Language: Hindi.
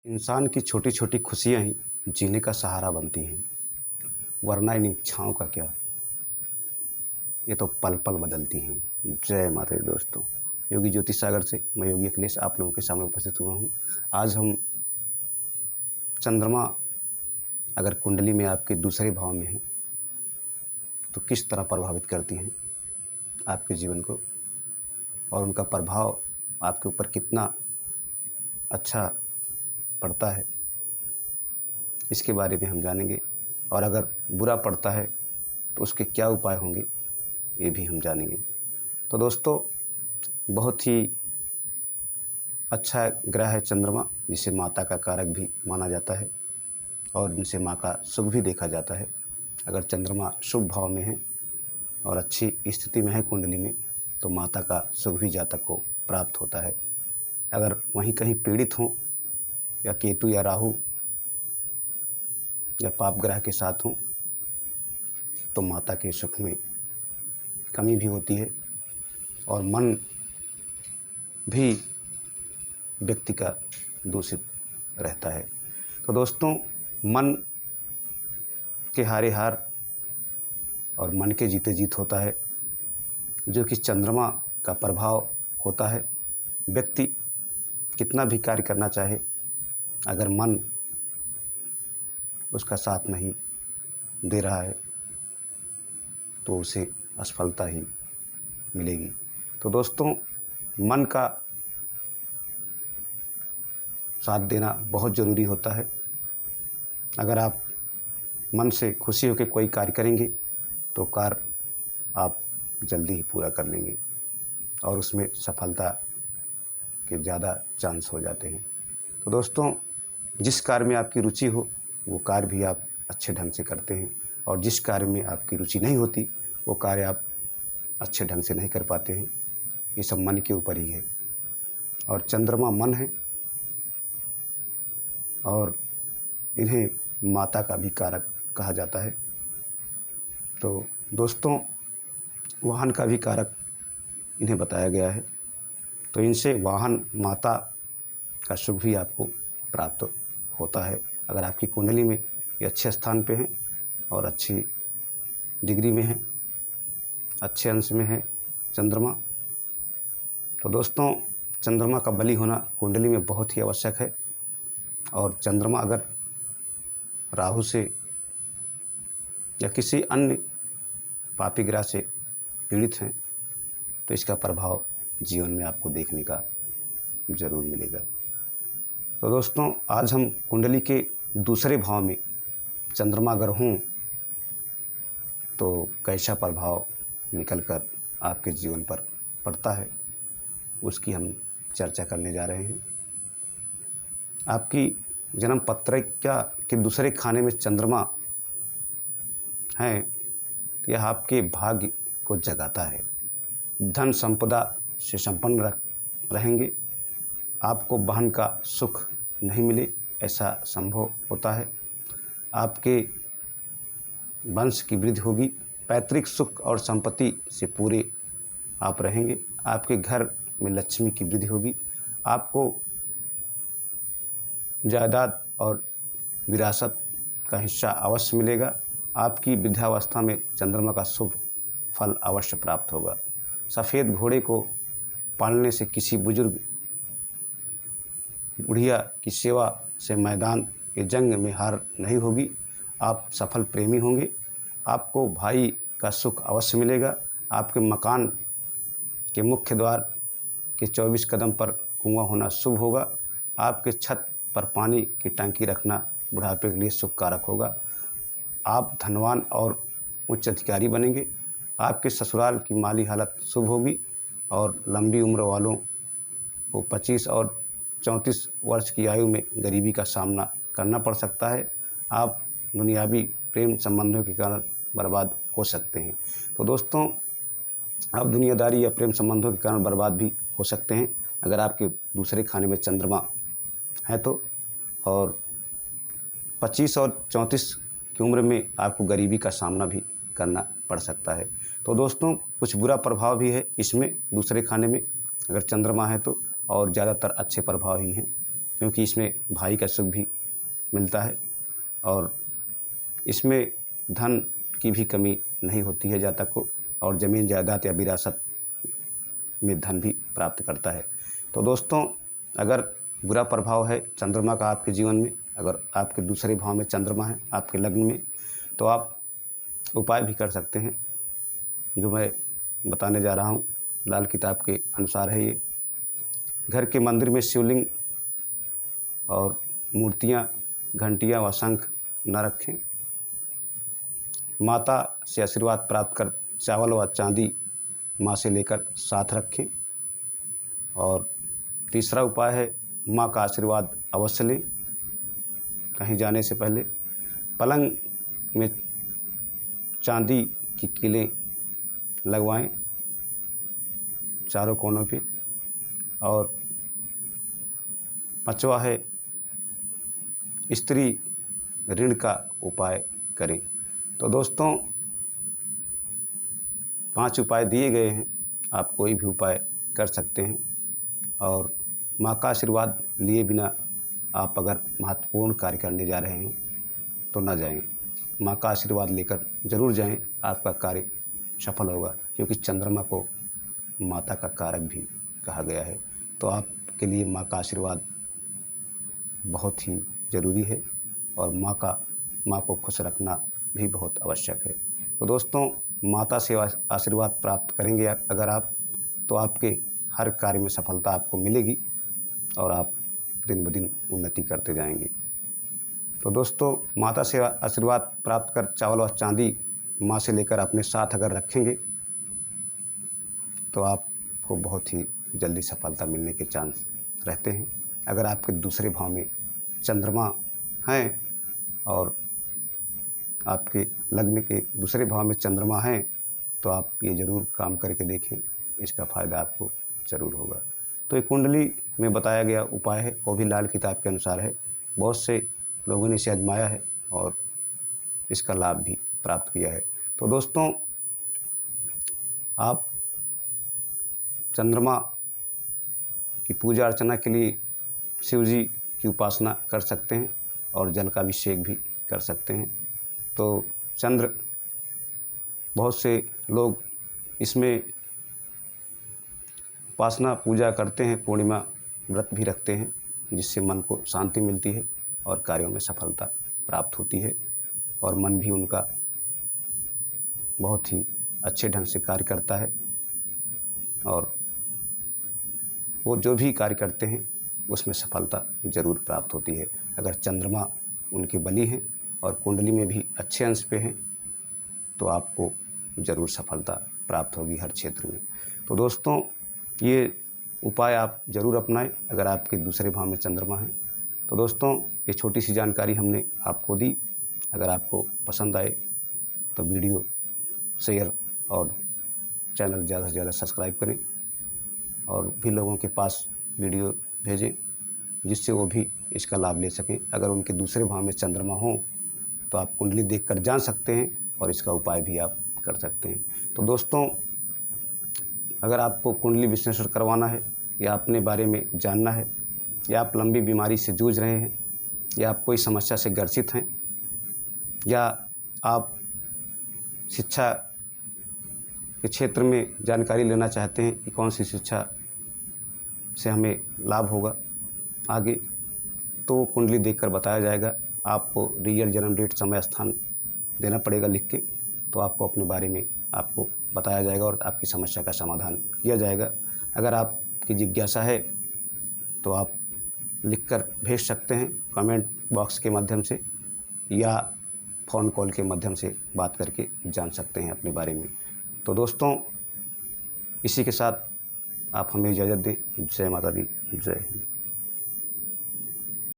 इंसान की छोटी छोटी खुशियाँ ही जीने का सहारा बनती हैं, वरना इन इच्छाओं का क्या। ये तो पल पल बदलती हैं। जय माता दी दोस्तों। योगी ज्योति सागर से मैं योगी अखिलेश आप लोगों के सामने उपस्थित हुआ हूँ। आज हम चंद्रमा अगर कुंडली में आपके दूसरे भाव में है तो किस तरह प्रभावित करती हैं आपके जीवन को, और उनका प्रभाव आपके ऊपर कितना अच्छा पड़ता है, इसके बारे में हम जानेंगे। और अगर बुरा पड़ता है तो उसके क्या उपाय होंगे, ये भी हम जानेंगे। तो दोस्तों, बहुत ही अच्छा ग्रह है चंद्रमा, जिसे माता का कारक भी माना जाता है और इनसे माँ का सुख भी देखा जाता है। अगर चंद्रमा शुभ भाव में है और अच्छी स्थिति में है कुंडली में, तो माता का सुख भी जातक को प्राप्त होता है। अगर वहीं कहीं पीड़ित हों या केतु या राहु या पाप ग्रह के साथ हों तो माता के सुख में कमी भी होती है और मन भी व्यक्ति का दूषित रहता है। तो दोस्तों, मन के हारे हार और मन के जीते जीत होता है, जो कि चंद्रमा का प्रभाव होता है। व्यक्ति कितना भी कार्य करना चाहे, अगर मन उसका साथ नहीं दे रहा है तो उसे असफलता ही मिलेगी। तो दोस्तों, मन का साथ देना बहुत ज़रूरी होता है। अगर आप मन से खुशी होकर कोई कार्य करेंगे तो कार्य आप जल्दी ही पूरा कर लेंगे और उसमें सफलता के ज़्यादा चांस हो जाते हैं। तो दोस्तों, जिस कार्य में आपकी रुचि हो वो कार्य भी आप अच्छे ढंग से करते हैं, और जिस कार्य में आपकी रुचि नहीं होती वो कार्य आप अच्छे ढंग से नहीं कर पाते हैं। ये सब मन के ऊपर ही है, और चंद्रमा मन है और इन्हें माता का भी कारक कहा जाता है। तो दोस्तों, वाहन का भी कारक इन्हें बताया गया है, तो इनसे वाहन माता का सुख भी आपको प्राप्त होता है। अगर आपकी कुंडली में ये अच्छे स्थान पे हैं और अच्छी डिग्री में है, अच्छे अंश में है चंद्रमा, तो दोस्तों चंद्रमा का बली होना कुंडली में बहुत ही आवश्यक है। और चंद्रमा अगर राहु से या किसी अन्य पापी ग्रह से पीड़ित हैं तो इसका प्रभाव जीवन में आपको देखने का ज़रूर मिलेगा। तो दोस्तों, आज हम कुंडली के दूसरे भाव में चंद्रमा अगर हों तो कैसा प्रभाव निकलकर आपके जीवन पर पड़ता है, उसकी हम चर्चा करने जा रहे हैं। आपकी जन्म पत्रिका के दूसरे खाने में चंद्रमा है तो यह आपके भाग्य को जगाता है। धन संपदा से संपन्न रहेंगे। आपको बहन का सुख नहीं मिले ऐसा संभव होता है। आपके वंश की वृद्धि होगी। पैतृक सुख और संपत्ति से पूरे आप रहेंगे। आपके घर में लक्ष्मी की वृद्धि होगी। आपको जायदाद और विरासत का हिस्सा अवश्य मिलेगा। आपकी वृद्धावस्था में चंद्रमा का शुभ फल अवश्य प्राप्त होगा। सफ़ेद घोड़े को पालने से किसी बुजुर्ग बुढ़िया की सेवा से मैदान के जंग में हार नहीं होगी। आप सफल प्रेमी होंगे। आपको भाई का सुख अवश्य मिलेगा। आपके मकान के मुख्य द्वार के 24 कदम पर कुआं होना शुभ होगा। आपके छत पर पानी की टंकी रखना बुढ़ापे के लिए शुभ कारक होगा। आप धनवान और उच्च अधिकारी बनेंगे। आपके ससुराल की माली हालत शुभ होगी और लंबी उम्र वालों को 25 और 34 वर्ष की आयु में गरीबी का सामना करना पड़ सकता है। आप दुनियावी प्रेम संबंधों के कारण बर्बाद हो सकते हैं। तो दोस्तों, आप दुनियादारी या प्रेम संबंधों के कारण बर्बाद भी हो सकते हैं अगर आपके दूसरे खाने में चंद्रमा है तो। और 25 और 34 की उम्र में आपको गरीबी का सामना भी करना पड़ सकता है। तो दोस्तों, कुछ बुरा प्रभाव भी है इसमें दूसरे खाने में अगर चंद्रमा है तो, और ज़्यादातर अच्छे प्रभाव ही हैं क्योंकि इसमें भाई का सुख भी मिलता है और इसमें धन की भी कमी नहीं होती है जातक को, और ज़मीन जायदाद या विरासत में धन भी प्राप्त करता है। तो दोस्तों, अगर बुरा प्रभाव है चंद्रमा का आपके जीवन में, अगर आपके दूसरे भाव में चंद्रमा है आपके लग्न में, तो आप उपाय भी कर सकते हैं जो मैं बताने जा रहा हूँ। लाल किताब के अनुसार है ये। घर के मंदिर में शिवलिंग और मूर्तियाँ, घंटियाँ व शंख न रखें। माता से आशीर्वाद प्राप्त कर चावल व चांदी माँ से लेकर साथ रखें। और तीसरा उपाय है माँ का आशीर्वाद अवश्य लें कहीं जाने से पहले। पलंग में चांदी की कीलें लगवाएं चारों कोनों पे। और पांचवा है स्त्री ऋण का उपाय करें। तो दोस्तों, 5 उपाय दिए गए हैं, आप कोई भी उपाय कर सकते हैं। और माँ का आशीर्वाद लिए बिना आप अगर महत्वपूर्ण कार्य करने जा रहे हैं तो ना जाएं। माँ का आशीर्वाद लेकर ज़रूर जाएं, आपका कार्य सफल होगा, क्योंकि चंद्रमा को माता का कारक भी कहा गया है। तो आपके लिए माँ का आशीर्वाद बहुत ही ज़रूरी है और माँ को खुश रखना भी बहुत आवश्यक है। तो दोस्तों, माता से आशीर्वाद प्राप्त करेंगे अगर आप, तो आपके हर कार्य में सफलता आपको मिलेगी और आप दिन ब दिन उन्नति करते जाएंगे। तो दोस्तों, माता से आशीर्वाद प्राप्त कर चावल और चांदी माँ से लेकर अपने साथ अगर रखेंगे तो आपको बहुत ही जल्दी सफलता मिलने के चांस रहते हैं। अगर आपके दूसरे भाव में चंद्रमा हैं और आपके लग्न के दूसरे भाव में चंद्रमा हैं, तो आप ये ज़रूर काम करके देखें, इसका फ़ायदा आपको ज़रूर होगा। तो ये कुंडली में बताया गया उपाय है, वो भी लाल किताब के अनुसार है। बहुत से लोगों ने इसे आजमाया है और इसका लाभ भी प्राप्त किया है। तो दोस्तों, आप चंद्रमा की पूजा अर्चना के लिए शिव जी की उपासना कर सकते हैं और जल का अभिषेक भी कर सकते हैं। तो चंद्र, बहुत से लोग इसमें उपासना पूजा करते हैं, पूर्णिमा व्रत भी रखते हैं, जिससे मन को शांति मिलती है और कार्यों में सफलता प्राप्त होती है और मन भी उनका बहुत ही अच्छे ढंग से कार्य करता है और वो जो भी कार्य करते हैं उसमें सफलता ज़रूर प्राप्त होती है। अगर चंद्रमा उनके बली हैं और कुंडली में भी अच्छे अंश पे हैं तो आपको ज़रूर सफलता प्राप्त होगी हर क्षेत्र में। तो दोस्तों, ये उपाय आप ज़रूर अपनाएं अगर आपके दूसरे भाव में चंद्रमा है। तो दोस्तों, ये छोटी सी जानकारी हमने आपको दी। अगर आपको पसंद आए तो वीडियो शेयर और चैनल ज़्यादा से ज़्यादा सब्सक्राइब करें और भी लोगों के पास वीडियो भेजें, जिससे वो भी इसका लाभ ले सकें। अगर उनके दूसरे भाव में चंद्रमा हो तो आप कुंडली देखकर जान सकते हैं और इसका उपाय भी आप कर सकते हैं। तो दोस्तों, अगर आपको कुंडली विश्लेषण करवाना है या अपने बारे में जानना है या आप लंबी बीमारी से जूझ रहे हैं या आप कोई समस्या से ग्रसित हैं या आप शिक्षा के क्षेत्र में जानकारी लेना चाहते हैं कि कौन सी शिक्षा से हमें लाभ होगा आगे, तो वो कुंडली देखकर बताया जाएगा। आपको रियल जन्म डेट, समय, स्थान देना पड़ेगा लिख के, तो आपको अपने बारे में आपको बताया जाएगा और आपकी समस्या का समाधान किया जाएगा। अगर आपकी जिज्ञासा है तो आप लिखकर भेज सकते हैं कमेंट बॉक्स के माध्यम से या फ़ोन कॉल के माध्यम से बात करके जान सकते हैं अपने बारे में। तो दोस्तों, इसी के साथ आप हमें इजाज़त दें। जय माता दी, जय हिंद।